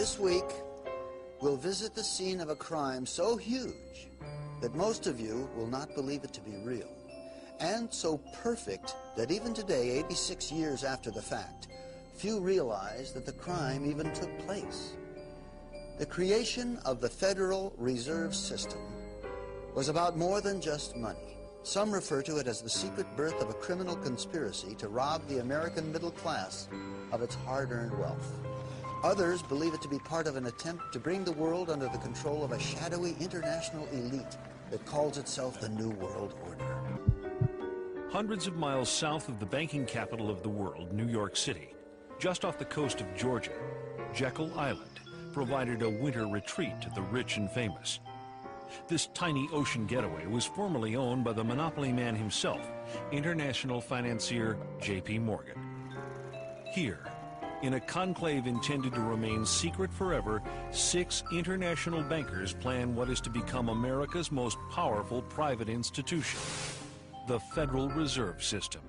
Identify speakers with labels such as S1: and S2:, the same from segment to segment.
S1: This week, we'll visit the scene of a crime so huge that most of you will not believe it to be real, and so perfect that even today, 86 years after the fact, few realize that the crime even took place. The creation of the Federal Reserve System was about more than just money. Some refer to it as the secret birth of a criminal conspiracy to rob the American middle class of its hard-earned wealth. Others believe it to be part of an attempt to bring the world under the control of a shadowy international elite that calls itself the New World Order.
S2: Hundreds of miles south of the banking capital of the world, New York City, just off the coast of Georgia, Jekyll Island provided a winter retreat to the rich and famous. This tiny ocean getaway was formerly owned by the monopoly man himself, international financier J.P. Morgan. Here, in a conclave intended to remain secret forever, 6 international bankers plan what is to become America's most powerful private institution, the Federal Reserve System.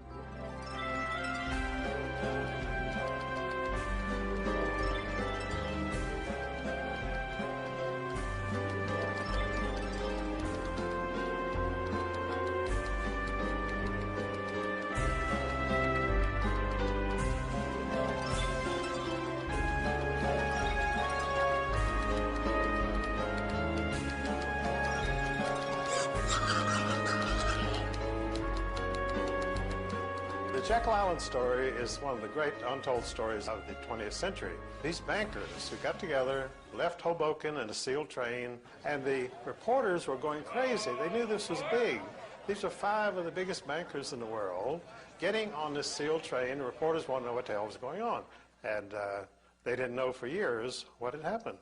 S3: The Jekyll Island story is one of the great untold stories of the 20th century. These bankers who got together, left Hoboken in a sealed train, and the reporters were going crazy. They knew this was big. These are 5 of the biggest bankers in the world getting on this sealed train. The reporters want to know what the hell was going on. And they didn't know for years what had happened.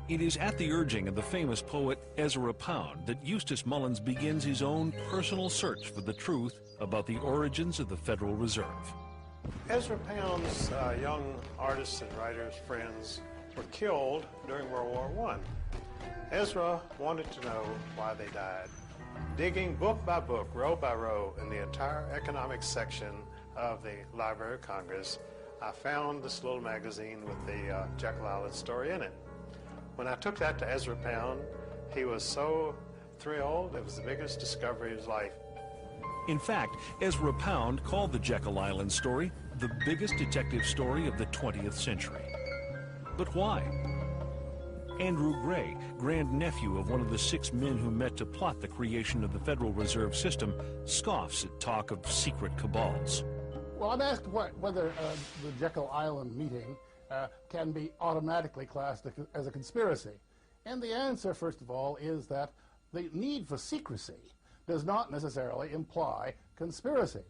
S2: It is at the urging of the famous poet Ezra Pound that Eustace Mullins begins his own personal search for the truth about the origins of the Federal Reserve.
S3: Ezra Pound's young artists and writers, friends, were killed during World War I. Ezra wanted to know why they died. Digging book by book, row by row, in the entire economics section of the Library of Congress, I found this little magazine with the Jekyll Island story in it. When I took that to Ezra Pound, he was so thrilled. It was the biggest discovery of his life.
S2: In fact, Ezra Pound called the Jekyll Island story the biggest detective story of the 20th century. But why? Andrew Gray, grandnephew of one of the 6 men who met to plot the creation of the Federal Reserve System, scoffs at talk of secret cabals.
S4: Well, I'm asked whether the Jekyll Island meeting can be automatically classed as a conspiracy. And the answer, first of all, is that the need for secrecy does not necessarily imply conspiracy.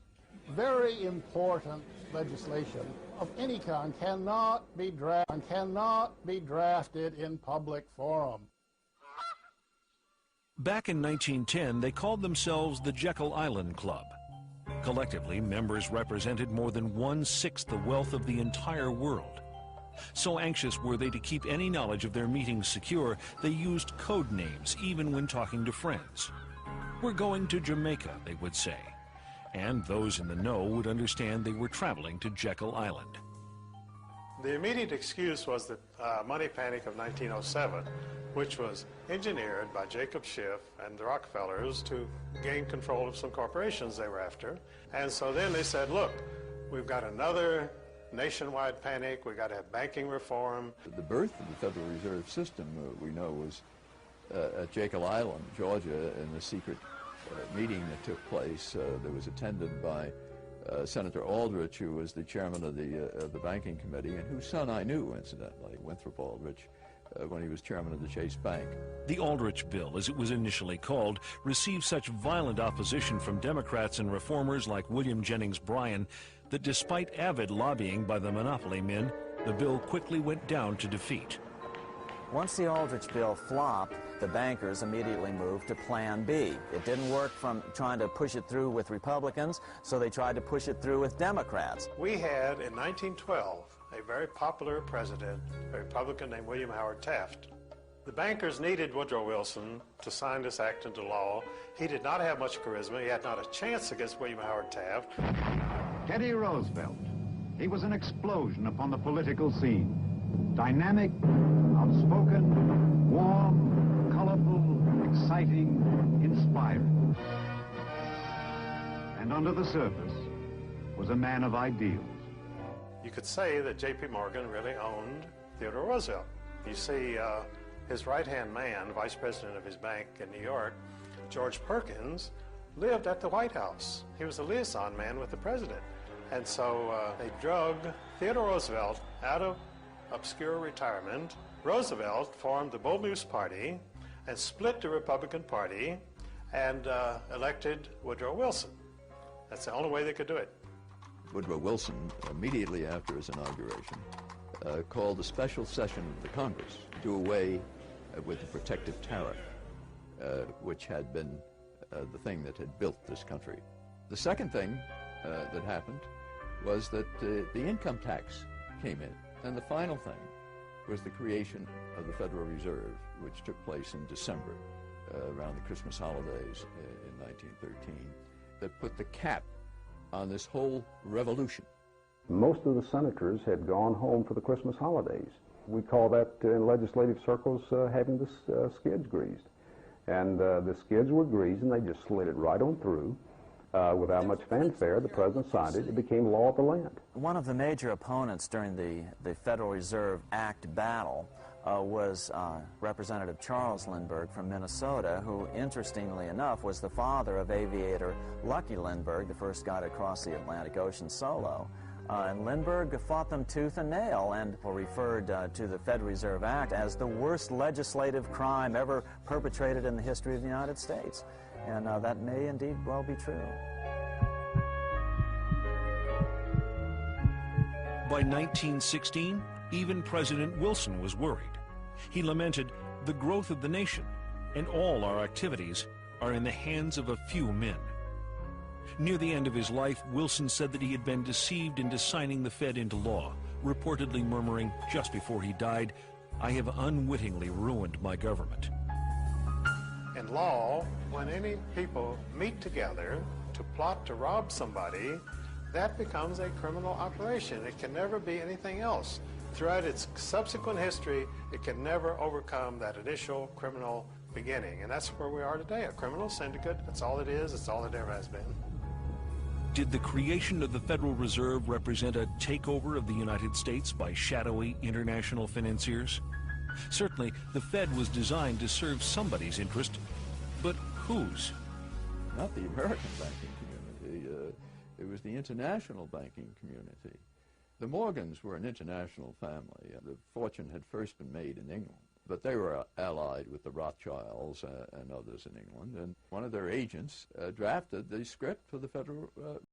S4: Very important legislation of any kind cannot be drafted in public forum.
S2: Back in 1910, they called themselves the Jekyll Island Club. Collectively, members represented more than 1/6 the wealth of the entire world. So anxious were they to keep any knowledge of their meetings secure, they used code names even when talking to friends. "We're going to Jamaica," they would say, and those in the know would understand they were traveling to Jekyll Island.
S3: The immediate excuse was the money panic of 1907, which was engineered by Jacob Schiff and the Rockefellers to gain control of some corporations they were after. And so then they said, look, we've got another nationwide panic, we've got to have banking reform.
S5: The birth of the Federal Reserve System, we know, was at Jekyll Island, Georgia, in a secret meeting that took place that was attended by Senator Aldrich, who was the chairman of the banking committee, and whose son I knew, incidentally, Winthrop Aldrich, when he was chairman of the Chase Bank.
S2: The Aldrich Bill, as it was initially called, received such violent opposition from Democrats and reformers like William Jennings Bryan that despite avid lobbying by the monopoly men, the bill quickly went down to defeat.
S6: Once the Aldrich Bill flopped, the bankers immediately moved to Plan B. It didn't work from trying to push it through with Republicans, so they tried to push it through with Democrats.
S3: We had, in 1912, a very popular president, a Republican named William Howard Taft. The bankers needed Woodrow Wilson to sign this act into law. He did not have much charisma. He had not a chance against William Howard Taft.
S7: Teddy Roosevelt. He was an explosion upon the political scene. Dynamic, outspoken, warm, colorful, exciting, inspiring. And under the surface was a man of ideals.
S3: You could say that J.P. Morgan really owned Theodore Roosevelt. You see, his right-hand man, vice president of his bank in New York, George Perkins, lived at the White House. He was a liaison man with the president. And so they drug Theodore Roosevelt out of obscure retirement. Roosevelt formed the Bull Moose Party and split the Republican Party and elected Woodrow Wilson. That's the only way they could do it.
S5: Woodrow Wilson, immediately after his inauguration, called a special session of the Congress to do away with the protective tariff, which had been the thing that had built this country. The second thing that happened was that the income tax came in. And the final thing was the creation of the Federal Reserve, which took place in December, around the Christmas holidays in 1913, that put the cap on this whole revolution.
S8: Most of the senators had gone home for the Christmas holidays. We call that in legislative circles having the skids greased. And the skids were greased and they just slid it right on through. Without much fanfare, the president signed it. It became law of the land.
S6: One of the major opponents during the Federal Reserve Act battle was Representative Charles Lindbergh from Minnesota, who, interestingly enough, was the father of aviator Lucky Lindbergh, the first guy to cross the Atlantic Ocean solo. And Lindbergh fought them tooth and nail and referred to the Federal Reserve Act as the worst legislative crime ever perpetrated in the history of the United States. And that may indeed well be true.
S2: By 1916, even President Wilson was worried. He lamented, "The growth of the nation and all our activities are in the hands of a few men." Near the end of his life, Wilson said that he had been deceived into signing the Fed into law, reportedly murmuring just before he died, "I have unwittingly ruined my government."
S3: In law, when any people meet together to plot to rob somebody, that becomes a criminal operation. It can never be anything else. Throughout its subsequent history, it can never overcome that initial criminal beginning. And that's where we are today, a criminal syndicate. That's all it is. It's all it ever has been.
S2: Did the creation of the Federal Reserve represent a takeover of the United States by shadowy international financiers? Certainly, the Fed was designed to serve somebody's interest, but whose?
S5: Not the American banking community. It was the international banking community. The Morgans were an international family. The fortune had first been made in England, but they were allied with the Rothschilds and others in England, and one of their agents drafted the script for the Federal